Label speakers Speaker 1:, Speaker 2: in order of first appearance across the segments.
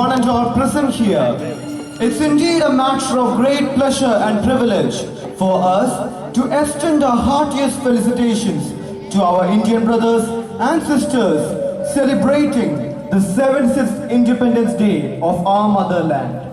Speaker 1: one and all present here. It's indeed a matter of great pleasure and privilege for us to extend our heartiest felicitations to our Indian brothers and sisters celebrating the 76th Independence Day of our motherland.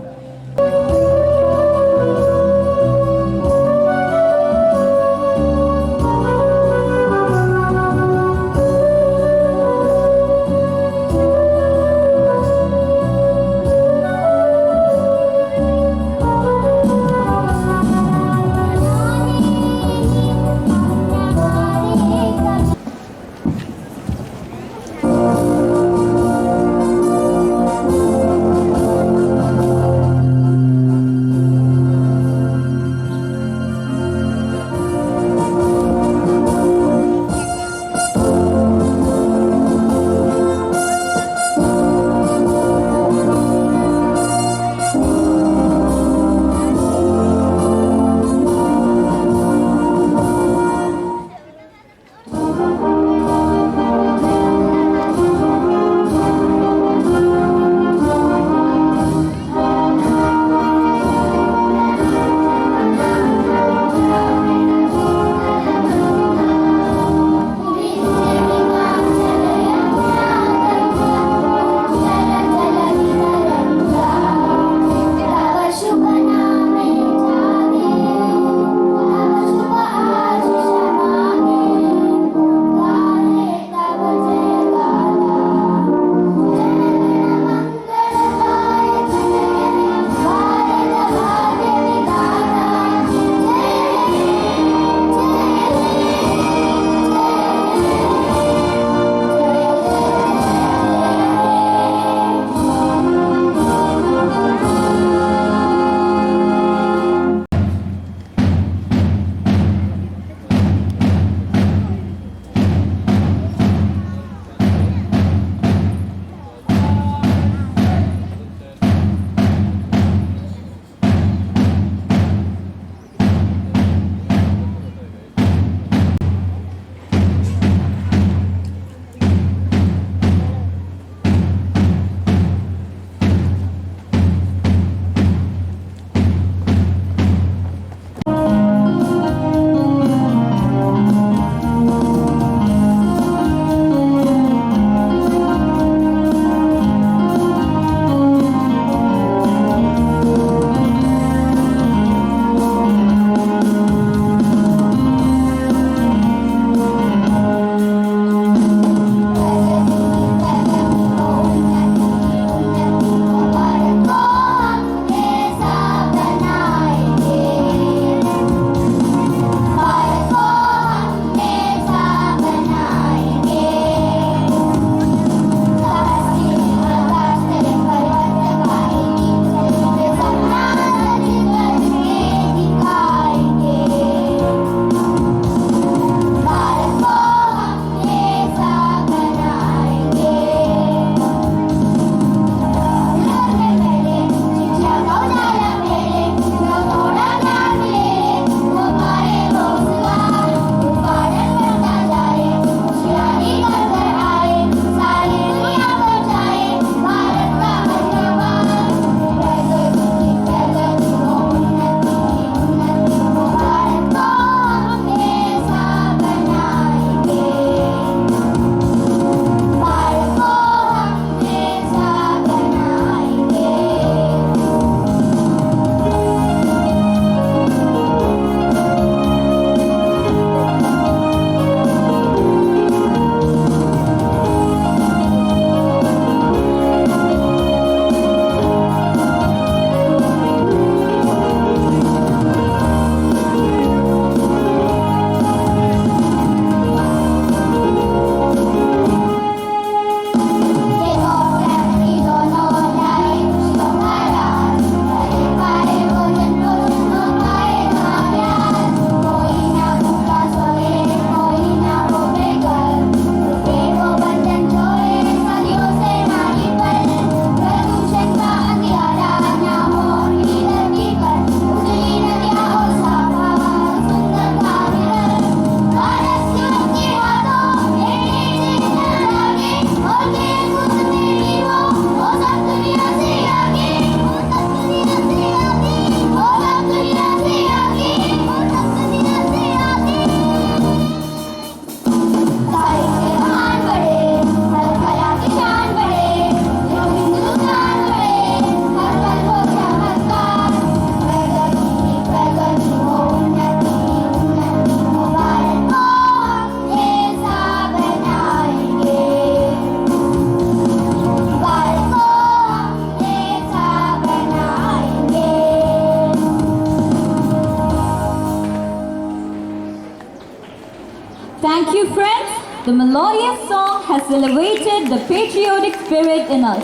Speaker 2: The melodious song has elevated the patriotic spirit in us.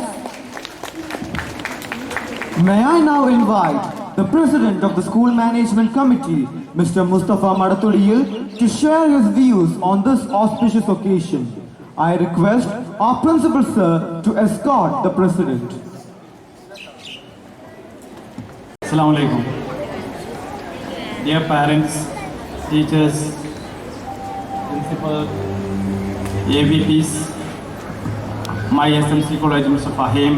Speaker 1: May I now invite the President of the School Management Committee, Mr. Mustafa Madatuliyil, to share his views on this auspicious occasion. I request our Principal Sir to escort the President.
Speaker 3: Assalamu alaikum. Dear parents, teachers, principal, AVPs, my SMC College Mr. Fahim,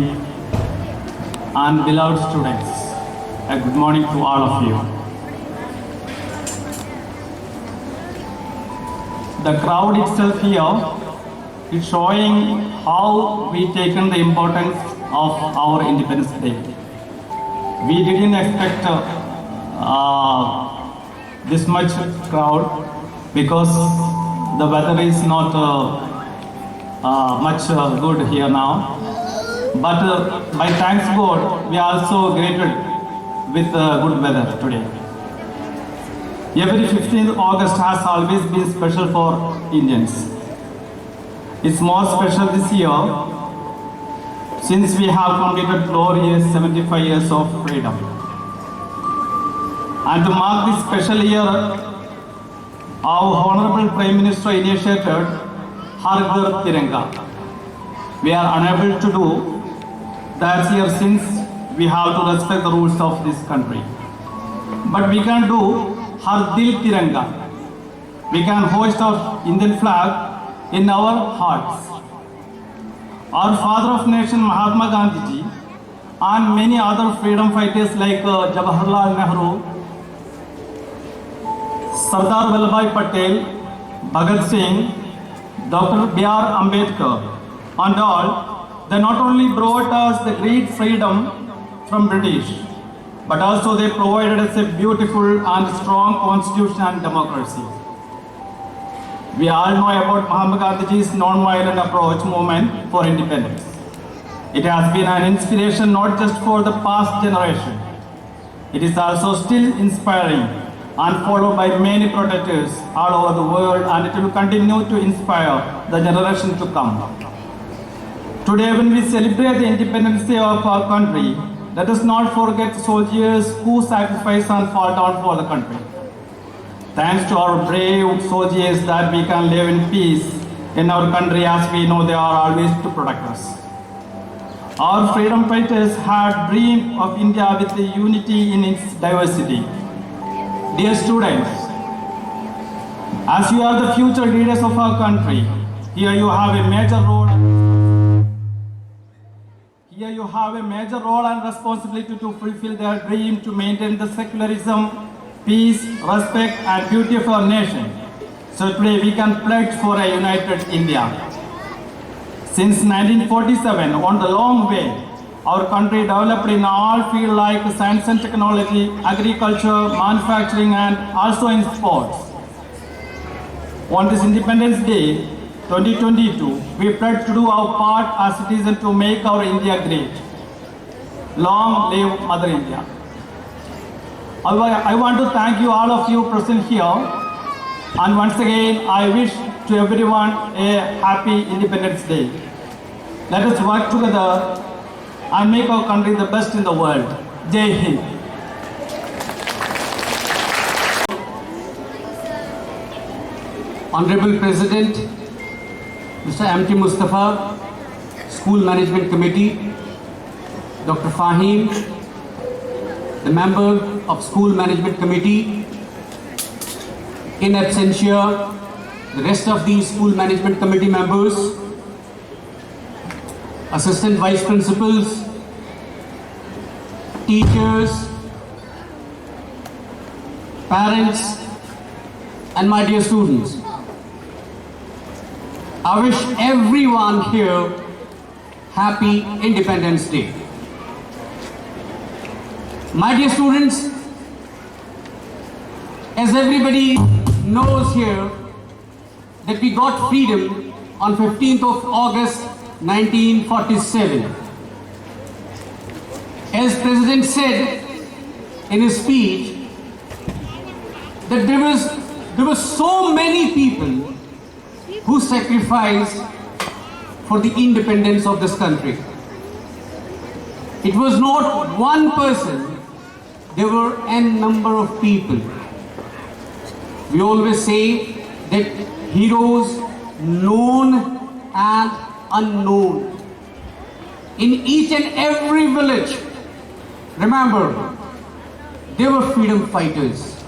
Speaker 3: and beloved students, a good morning to all of you. The crowd itself here is showing how we taken the importance of our Independence Day. We didn't expect this much crowd because the weather is not much good here now. But by thanks God, we are also greeted with good weather today. Every 15th August has always been special for Indians. It's more special this year since we have completed glorious 75 years of freedom. And to mark this special year, our Honorable Prime Minister initiated Har Ghar Tiranga. We are unable to do that here since we have to respect the rules of this country. But we can do Har Dil Tiranga. We can hoist our Indian flag in our hearts. Our father of nation Mahatma Gandhi ji and many other freedom fighters like Jawaharlal Nehru, Sardar Vallabhbhai Patel, Bhagat Singh, Dr. B.R. Ambedkar and all, they not only brought us the great freedom from British, but also they provided us a beautiful and strong constitution and democracy. We all know about Mahatma Gandhi's non-violent approach movement for independence. It has been an inspiration not just for the past generation. It is also still inspiring and followed by many protectors all over the world, and it will continue to inspire the generation to come. Today when we celebrate the Independence Day of our country, let us not forget the soldiers who sacrifice and fall down for the country. Thanks to our brave soldiers that we can live in peace in our country, as we know they are always to protect us. Our freedom fighters had dreamed of India with the unity in its diversity. Dear students, as you are the future leaders of our country, here you have a major role. Here you have a major role and responsibility to fulfill their dream to maintain the secularism, peace, respect and beauty of our nation. So today we can pledge for a united India. Since 1947, on the long way, our country developed in all fields like science and technology, agriculture, manufacturing and also in sports. On this Independence Day, 2022, we pledge to do our part as citizens to make our India great. Long live Mother India. I want to thank you, all of you present here, and once again I wish to everyone a happy Independence Day. Let us work together and make our country the best in the world. Jai Hind.
Speaker 4: Honorable President, Mr. M.T. Mustafa, School Management Committee, Dr. Fahim, the member of School Management Committee, in absentia, the rest of the School Management Committee members, Assistant Vice Principals, teachers, parents, and my dear students. I wish everyone here happy Independence Day. My dear students, as everybody knows here, that we got freedom on 15th of August 1947. As President said in his speech, that there were so many people who sacrificed for the independence of this country. It was not one person, there were n number of people. We always say that heroes known and unknown. In each and every village, remember, there were freedom fighters,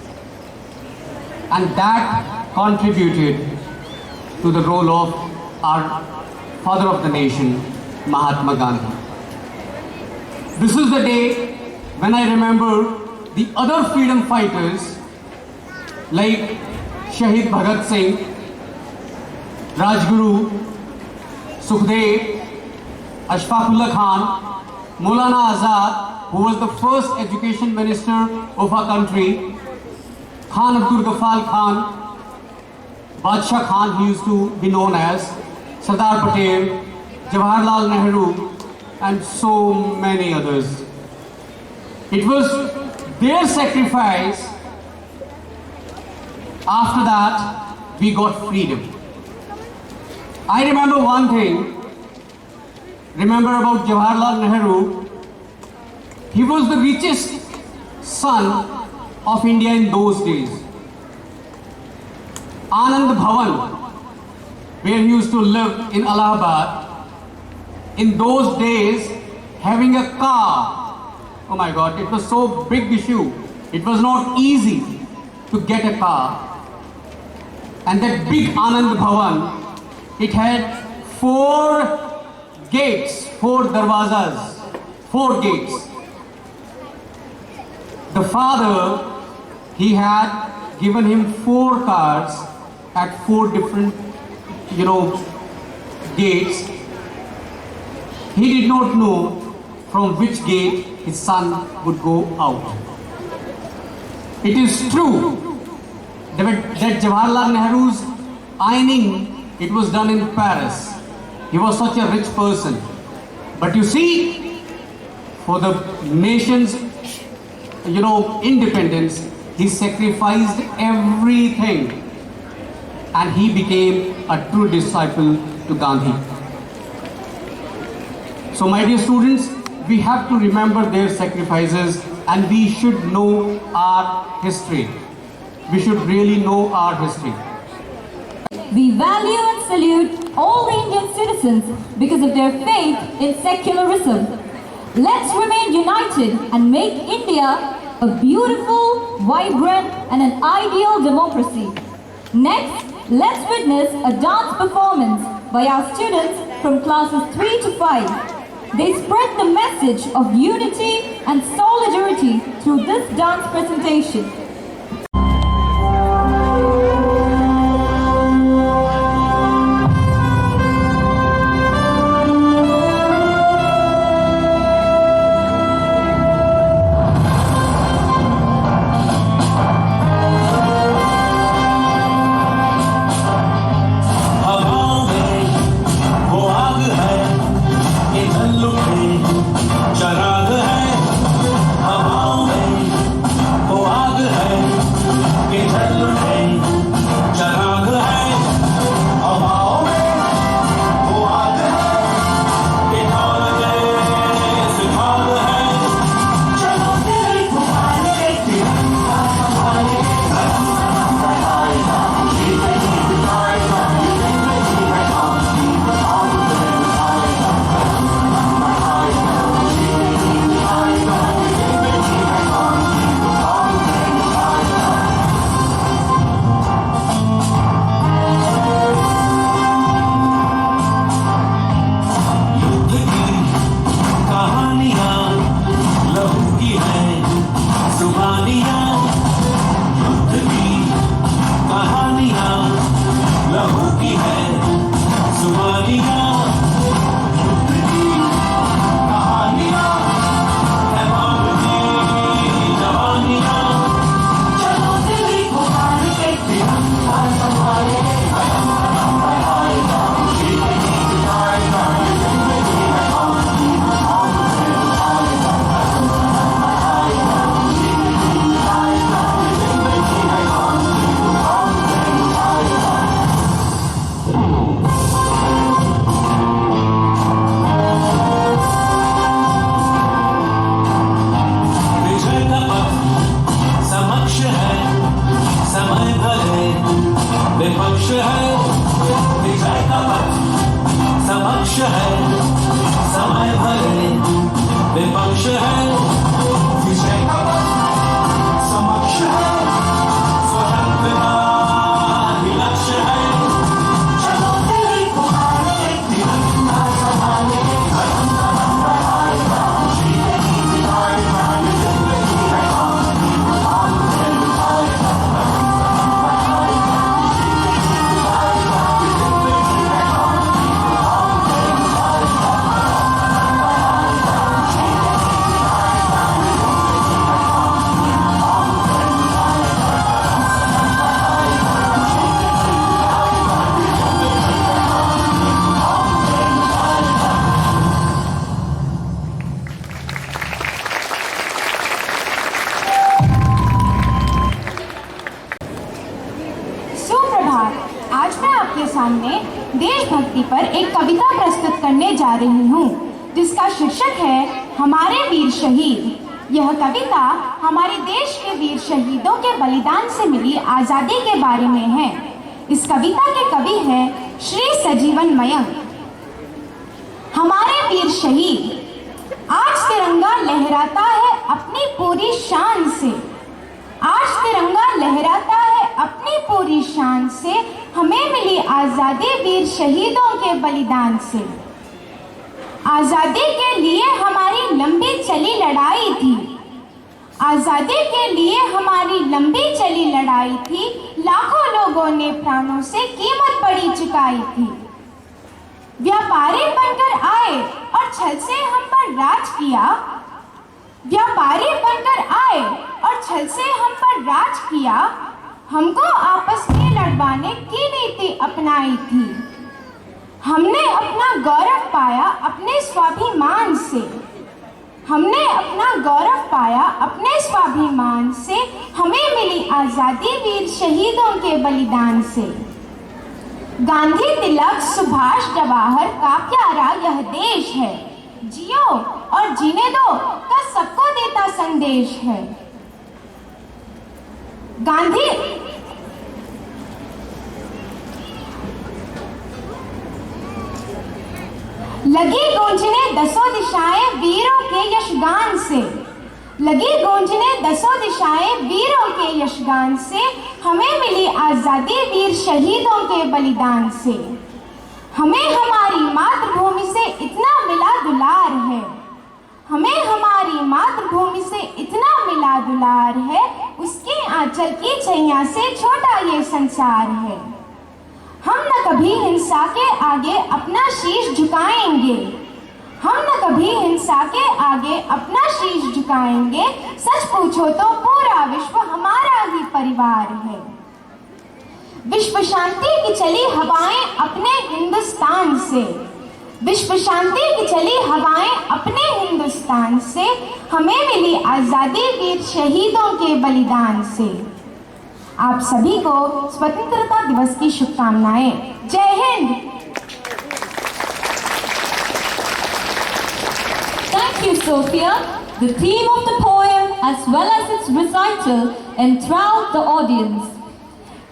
Speaker 4: and that contributed to the role of our father of the nation, Mahatma Gandhi. This is the day when I remember the other freedom fighters like Shahid Bhagat Singh, Rajguru, Sukhdev, Ashfaqullah Khan, Maulana Azad, who was the first education minister of our country, Khan Abdul Ghaffar Khan, Badshah Khan, he used to be known as, Sardar Patel, Jawaharlal Nehru, and so many others. It was their sacrifice. After that, we got freedom. I remember one thing. Remember about Jawaharlal Nehru? He was the richest son of India in those days. Anand Bhavan, where he used to live in Allahabad, in those days, having a car, oh my God, it was so big issue. It was not easy to get a car. And that big Anand Bhavan, it had 4 gates, 4 darwazas, 4 gates. The father, he had given him 4 cars at 4 different, gates. He did not know from which gate his son would go out. It is true that Jawaharlal Nehru's ironing, it was done in Paris. He was such a rich person. But you see, for the nation's, independence, he sacrificed everything. And he became a true disciple to Gandhi. So my dear students, we have to remember their sacrifices and we should know our history. We should really know our history.
Speaker 2: We value and salute all the Indian citizens because of their faith in secularism. Let's remain united and make India a beautiful, vibrant, and an ideal democracy. Next, let's witness a dance performance by our students from classes 3 to 5. They spread the message of unity and solidarity through this dance presentation.
Speaker 5: चराग है हवाओं में वो आग है सामने देशभक्ति पर एक कविता प्रस्तुत करने जा रही हूँ, जिसका शीर्षक है हमारे वीर शहीद। यह कविता हमारे देश के वीर शहीदों के बलिदान से मिली आज़ादी के बारे में है। इस कविता के कवि हैं श्री सजीवन मयंक। हमारे वीर शहीद, आज तिरंगा लहराता है अपनी पूरी शान से। आज तिरंगा लहराता है अपनी पूरी शान से, हमें मिली आज़ादी वीर शहीदों के बलिदान से। आज़ादी के लिए हमारी लंबी चली लड़ाई थी। आज़ादी के लिए हमारी लंबी चली लड़ाई थी, लाखों लोगों ने प्राणों से कीमत बड़ी चुकाई थी। व्यापारी बनकर आए और छल से हम पर राज किया। व्यापारी बनकर आए और छल से हम पर राज किया, हमको आपस में लड़वाने की नीति अपनाई थी। हमने अपना गौरव पाया अपने स्वाभिमान से। हमने अपना गौरव पाया अपने स्वाभिमान से, हमें मिली आज़ादी वीर शहीदों के बलिदान से। गांधी, तिलक, सुभाष, जवाहर का प्यारा यह देश है, जियो और जीने दो का सबको देता संदेश है। गांधी लगी गूंजने दसों दिशाएं वीरों के यशगान से। लगी गूंजने दसों दिशाएं वीरों के यशगान से, हमें मिली आज़ादी वीर शहीदों के बलिदान से। हमें हमारी मातृभूमि से इतना मिला दुलार है। हमें हमारी मातृभूमि से इतना मिला दुलार है, उसके आंचल की छैया से छोटा ये संसार है। हम न कभी हिंसा के आगे अपना शीश झुकाएंगे। हम न कभी हिंसा के आगे अपना शीश झुकाएंगे। सच पूछो तो पूरा विश्व हमारा ही परिवार है। विश्व शांति की चली हवाएं अपने हिंदुस्तान से। विश्व शांति की चली हवाएं अपने हिंदुस्तान से, हमें मिली आज़ादी वीर शहीदों के बलिदान से। आप सभी को स्वतंत्रता दिवस की शुभकामनाएं। जय Hind.
Speaker 2: Thank you, Sophia. The theme of the poem as well as its recital enthralled the audience.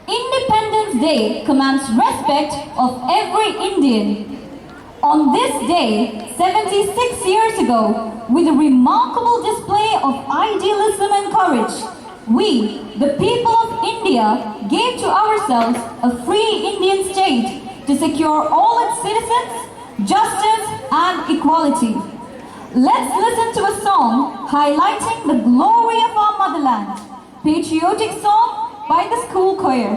Speaker 2: Independence Day commands respect of every Indian. On this day, 76 years ago, with a remarkable display of idealism and courage, we, the people of India, gave to ourselves a free Indian state to secure all its citizens justice and equality. Let's listen to a song highlighting the glory of our motherland. Patriotic song by the school choir.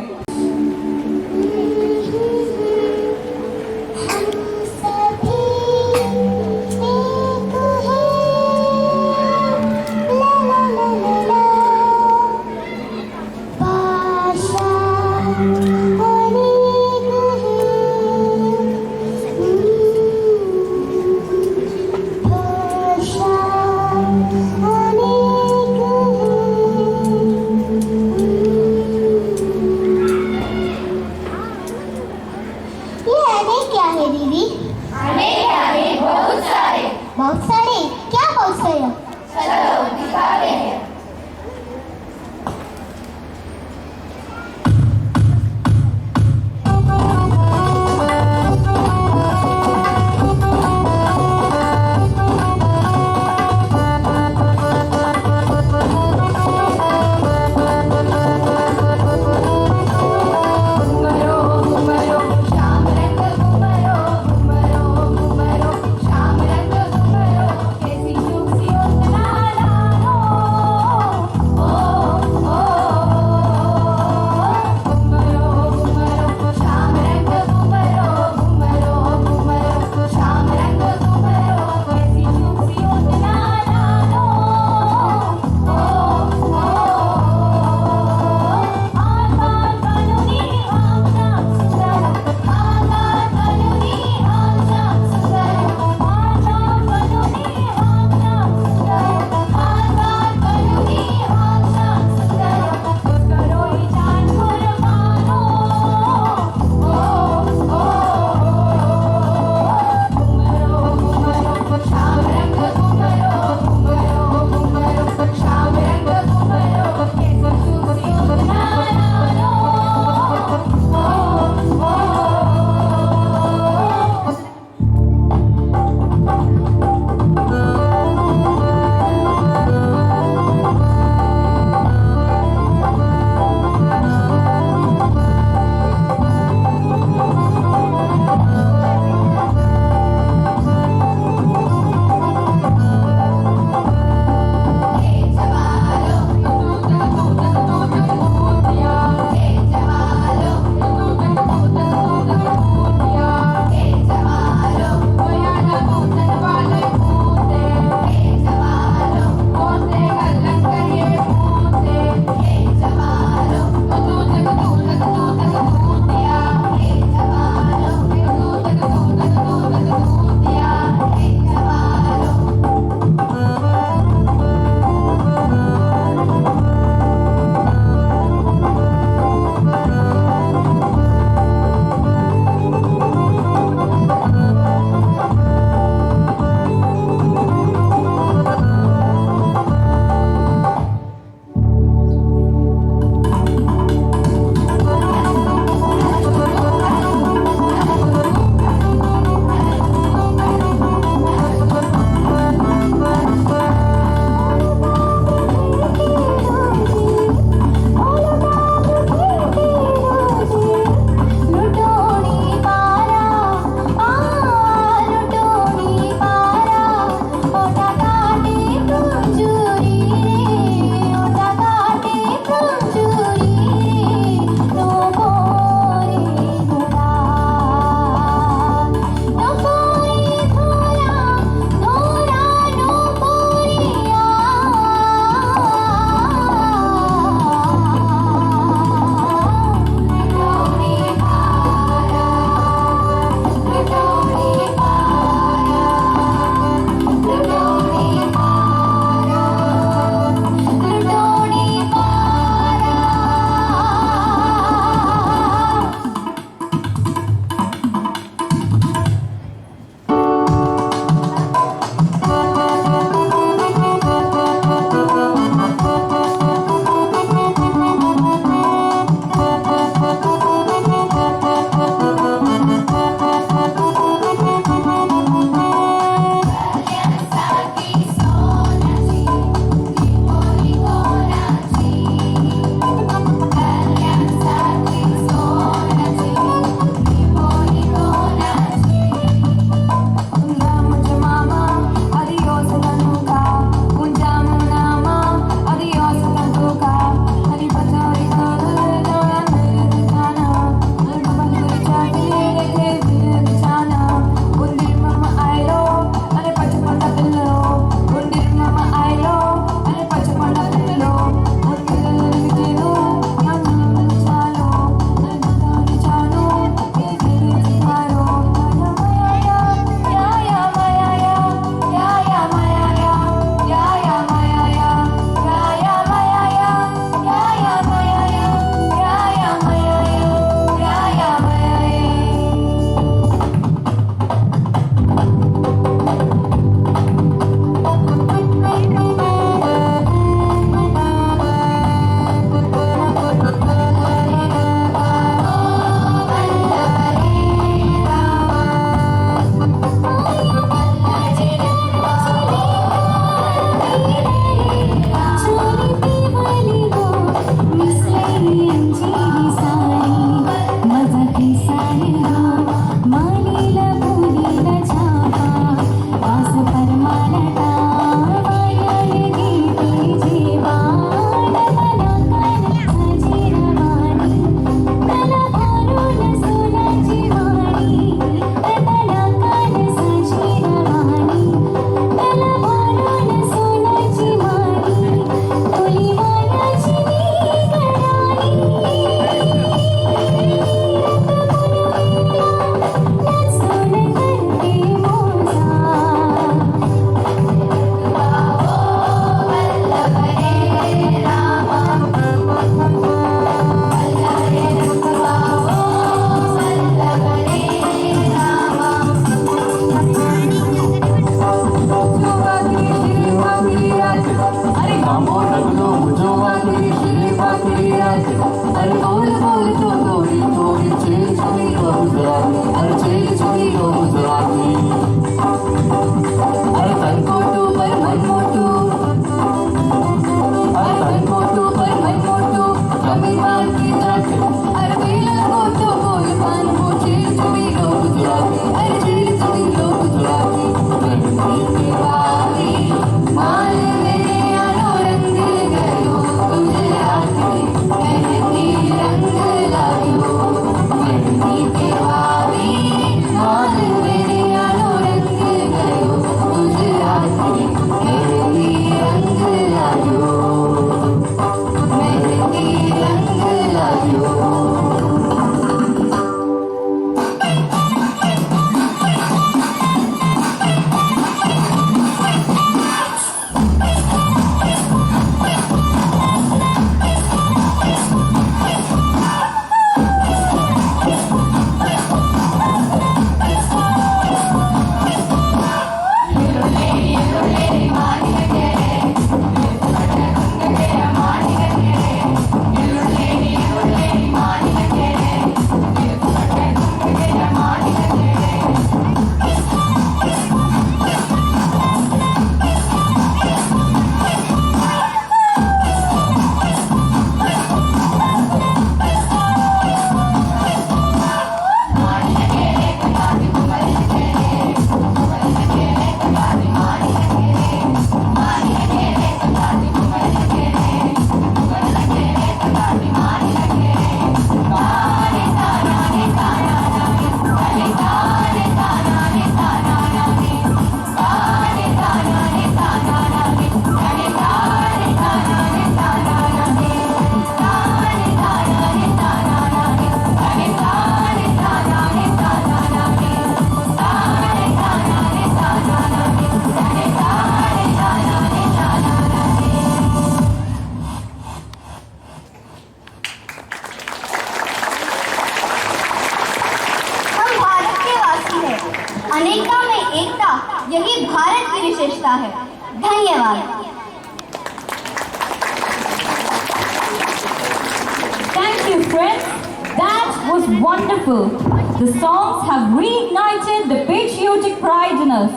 Speaker 2: was wonderful. The songs have reignited the patriotic pride in us.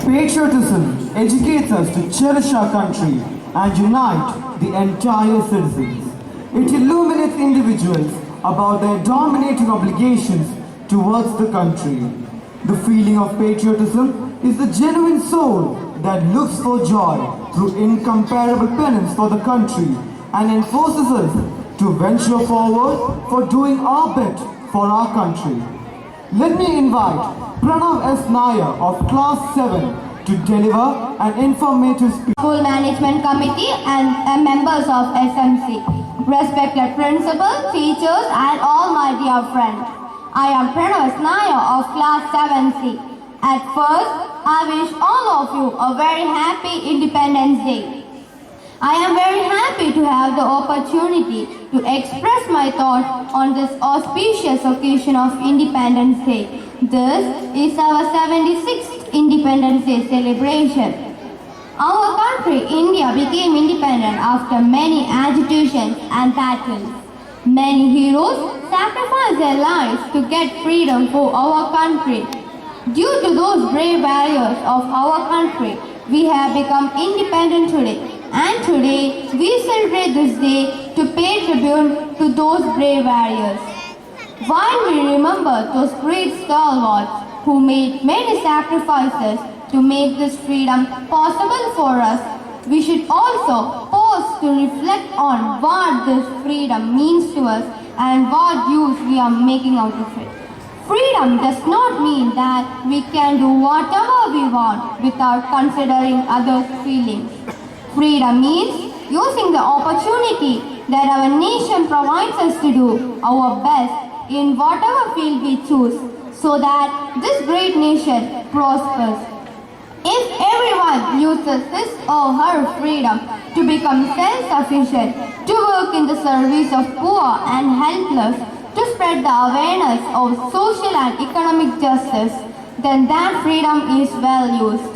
Speaker 1: Patriotism educates us to cherish our country and unite the entire citizens. It illuminates individuals about their dominating obligations towards the country. The feeling of patriotism is the genuine soul that looks for joy through incomparable penance for the country and enforces us to venture forward for doing our bit for our country. Let me invite Pranav S. Nair of Class 7 to deliver an informative speech.
Speaker 5: School Management Committee and members of SMC, respected principal, teachers and all my dear friends. I am Pranav S. Nair of Class 7C. At first, I wish all of you a very happy Independence Day. I am very happy to have the opportunity to express my thoughts on this auspicious occasion of Independence Day. This is our 76th Independence Day celebration. Our country, India, became independent after many agitations and battles. Many heroes sacrificed their lives to get freedom for our country. Due to those brave warriors of our country, we have become independent today. And today, we celebrate this day to pay tribute to those brave warriors. While we remember those great stalwarts who made many sacrifices to make this freedom possible for us, we should also pause to reflect on what this freedom means to us and what use we are making out of it. Freedom does not mean that we can do whatever we want without considering others' feelings. Freedom means using the opportunity that our nation provides us to do our best in whatever field we choose so that this great nation prospers. If everyone uses his or her freedom to become self-sufficient, to work in the service of poor and helpless, to spread the awareness of social and economic justice, then that freedom is well used.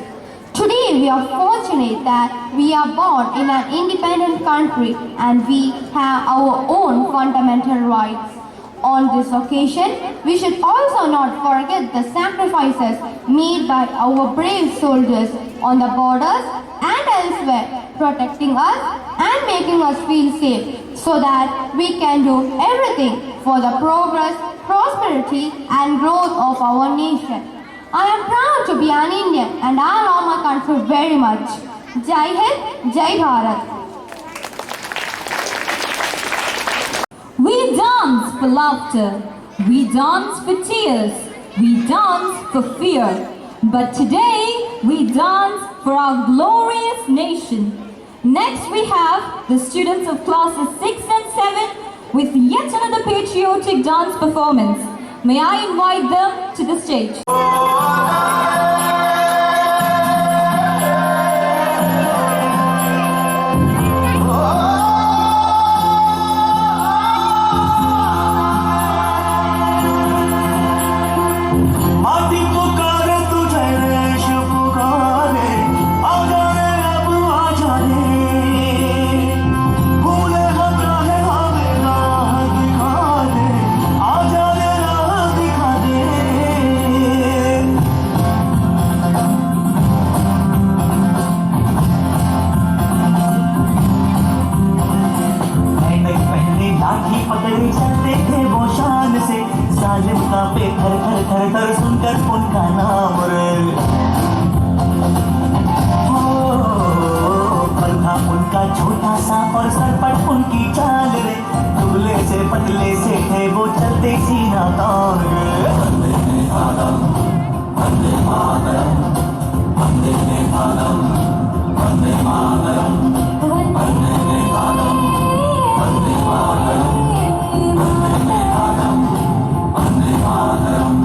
Speaker 5: Today we are fortunate that we are born in an independent country and we have our own fundamental rights. On this occasion, we should also not forget the sacrifices made by our brave soldiers on the borders and elsewhere, protecting us and making us feel safe so that we can do everything for the progress, prosperity and growth of our nation. I am proud to be an Indian and I love my country very much. Jai Hind, Jai Bharat.
Speaker 2: We dance for laughter, we dance for tears, we dance for fear. But today, we dance for our glorious nation. Next, we have the students of classes 6 and 7 with yet another patriotic dance performance. May I invite them to the stage.
Speaker 6: सुनकर उनका नाम रे पर था उनका छोटा सा और सर पर उनकी चाल रे दुबले से पतले से थे वो चलते सीना तान रे Vande Mataram Vande Mataram Vande Mataram Vande Mataram Vande Mataram Vande Mataram Vande Mataram Vande Mataram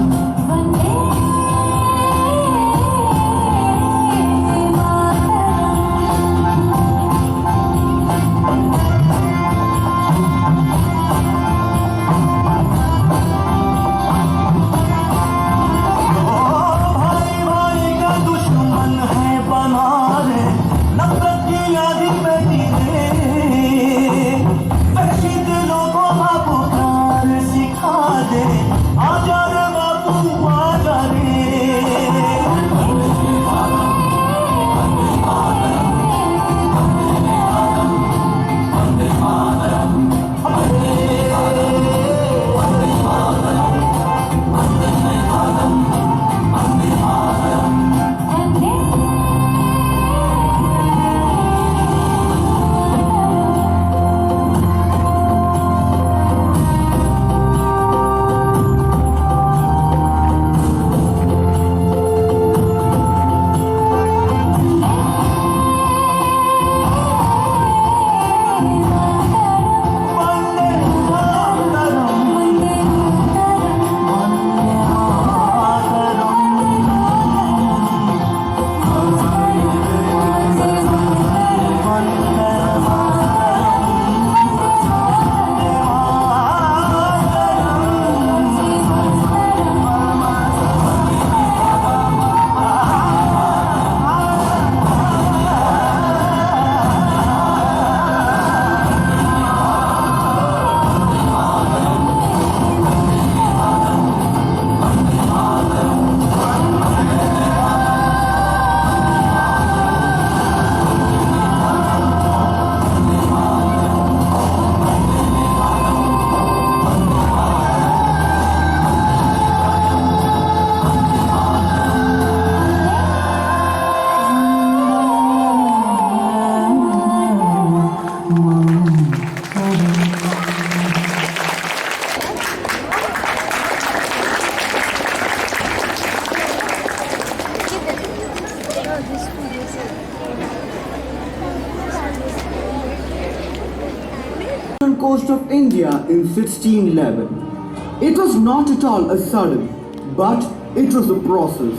Speaker 1: Coast of India in 1611. It was not at all a sudden, but it was a process.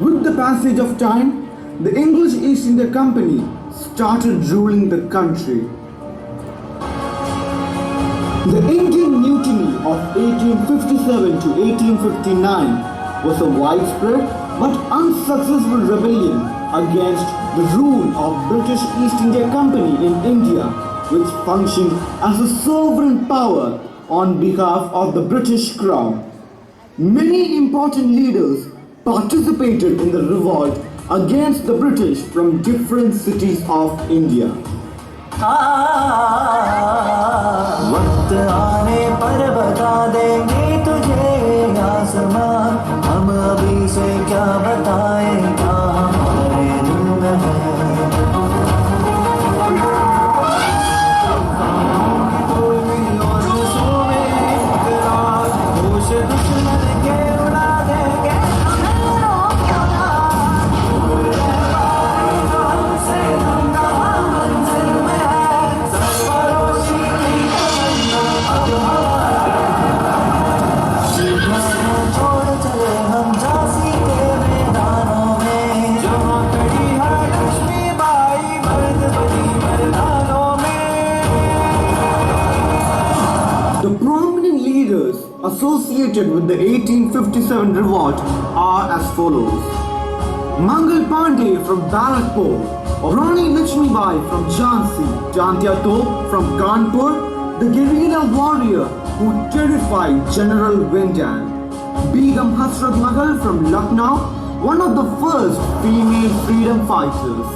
Speaker 1: With the passage of time, the English East India Company started ruling the country. The Indian Mutiny of 1857 to 1859 was a widespread but unsuccessful rebellion against the rule of British East India Company in India, which functioned as a sovereign power on behalf of the British Crown. Many important leaders participated in the revolt against the British from different cities of India.
Speaker 6: वक्त आने पर बता देंगे तुझे आसमान, हम अभी से क्या बताएं क्या हमारे दिल में है। दुश्मन के उड़ा देंगे छोड़ चले हम झांसी के मैदानों में, जहाँ खड़ी है लक्ष्मीबाई मर्द बनी मैदानों में।
Speaker 1: The prominent leaders associated with the 1857 revolt are as follows: Mangal Pandey from Barakpur, Rani Lakshmibai from Jhansi, Jantia Top from Kanpur, the guerrilla warrior who terrified General Windan, Begum Hasrat Mahal from Lucknow, one of the first female freedom fighters.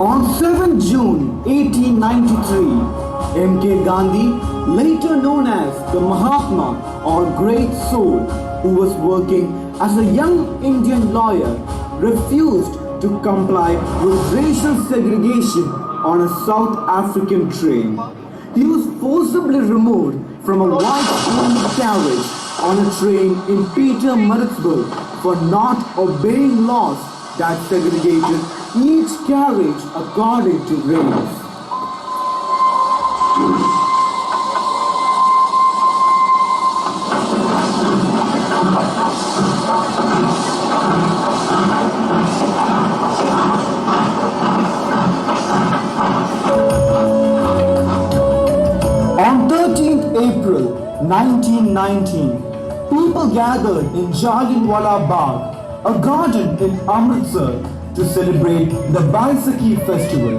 Speaker 1: On 7 June 1893, M.K. Gandhi, later known as the Mahatma or Great Soul, who was working as a young Indian lawyer, refused to comply with racial segregation on a South African train. He was forcibly removed from a white-only carriage on a train in Pietermaritzburg for not obeying laws that segregated each carriage according to race. On 13th April 1919, people gathered in Jallianwala Bagh, a garden in Amritsar, to celebrate the Baisakhi festival.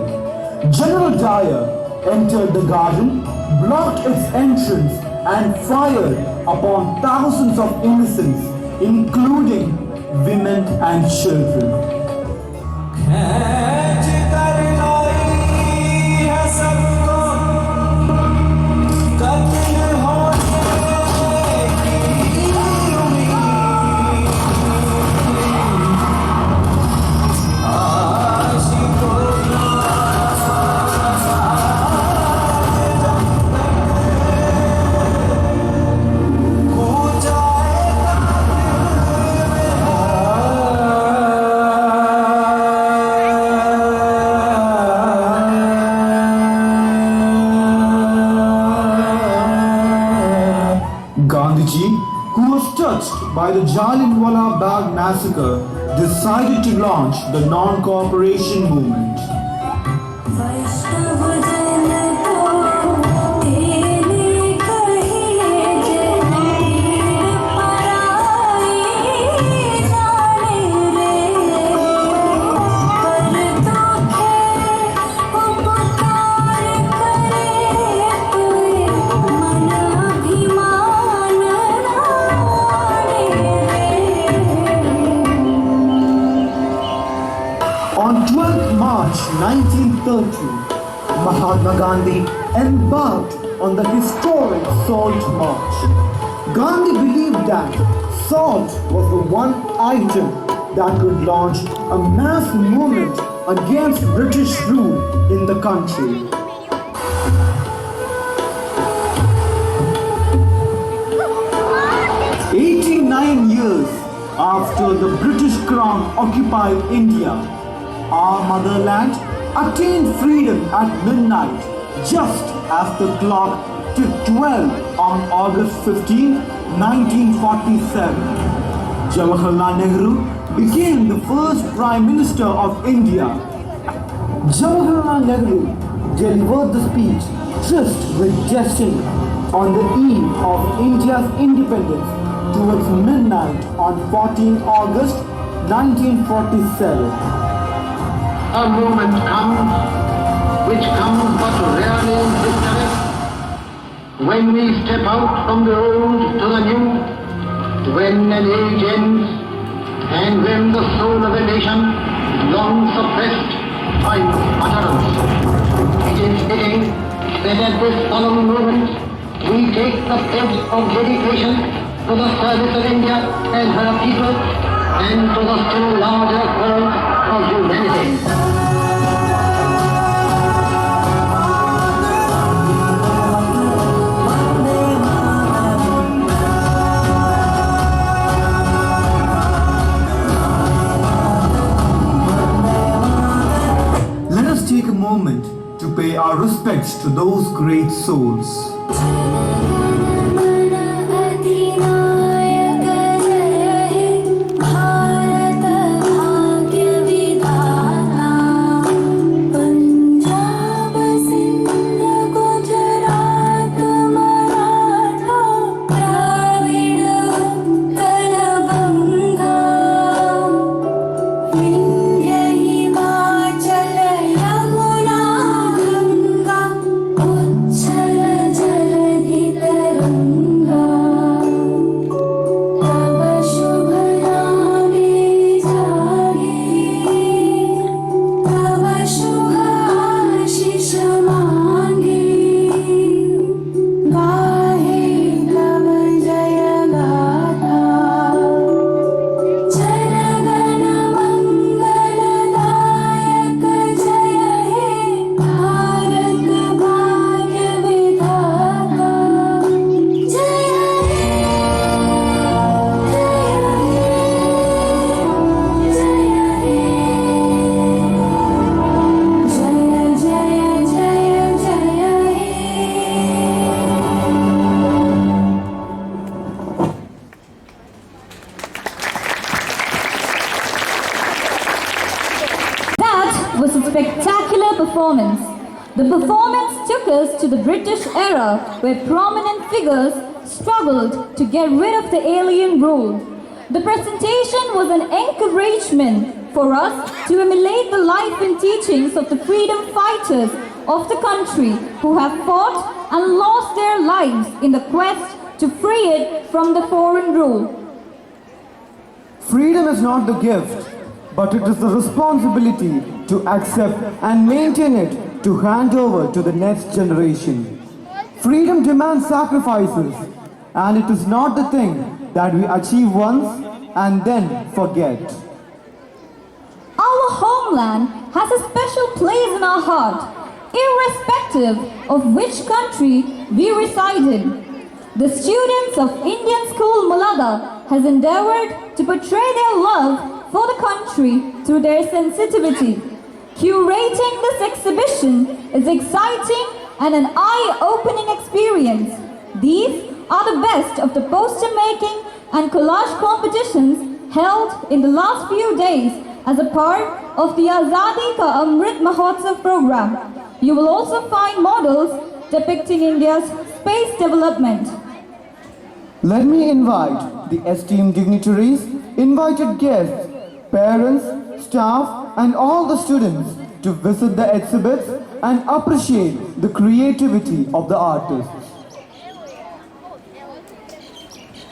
Speaker 1: General Dyer entered the garden, blocked its entrance and fired upon thousands of innocents, including women and children. Gandhiji, who was touched by the Jallianwala Bagh massacre, decided to launch the non-cooperation movement. On 12th March 1930, Mahatma Gandhi embarked on the historic Salt March. Gandhi believed that salt was the one item that could launch a mass movement against British rule in the country. "89 years after the British Crown occupied India, our motherland attained freedom at midnight, just as the clock tick 12 on August 15, 1947. Jawaharlal Nehru became the first Prime Minister of India. Jawaharlal Nehru delivered the speech tryst with destiny on the eve of India's independence towards midnight on 14 August 1947.
Speaker 7: A moment comes, which comes but rarely in history, when we step out from the old to the new, when an age ends, and when the soul of a nation, long suppressed, finds utterance. It is fitting that at this solemn moment we take the pledge of dedication to the service of India and her people, and to the still larger cause of humanity.
Speaker 1: Let us take a moment to pay our respects to those great souls.
Speaker 2: Was a spectacular performance. The performance took us to the British era where prominent figures struggled to get rid of the alien rule. The presentation was an encouragement for us to emulate the life and teachings of the freedom fighters of the country who have fought and lost their lives in the quest to free it from the foreign rule.
Speaker 1: Freedom is not the gift, but it is the responsibility to accept and maintain it, to hand over to the next generation. Freedom demands sacrifices, and it is not the thing that we achieve once and then forget.
Speaker 2: Our homeland has a special place in our heart, irrespective of which country we reside in. The students of Indian school MULADHA has endeavored to portray their love for the country through their sensitivity. Curating this exhibition is exciting and an eye-opening experience. These are the best of the poster-making and collage competitions held in the last few days as a part of the Azadi Ka Amrit Mahotsav program. You will also find models depicting India's space development.
Speaker 1: Let me invite the esteemed dignitaries, invited guests, parents, staff, and all the students to visit the exhibits and appreciate the creativity of the artists.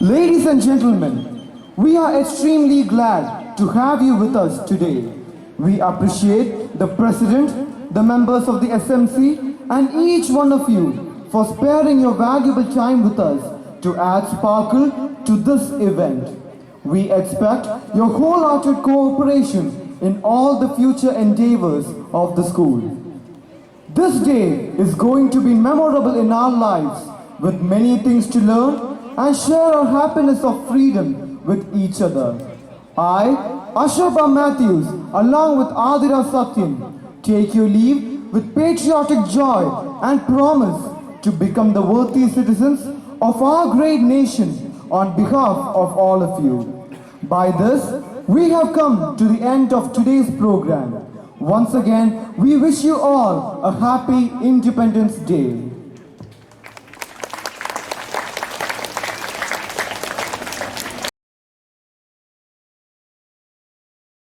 Speaker 1: Ladies and gentlemen, we are extremely glad to have you with us today. We appreciate the President, the members of the SMC, and each one of you for sparing your valuable time with us to add sparkle to this event. We expect your wholehearted cooperation in all the future endeavors of the school. This day is going to be memorable in our lives, with many things to learn and share our happiness of freedom with each other. I, Ashapa Matthews, along with Adira Satyam, take your leave with patriotic joy and promise to become the worthy citizens of our great nation on behalf of all of you. By this, we have come to the end of today's program. Once again, we wish you all a happy Independence Day.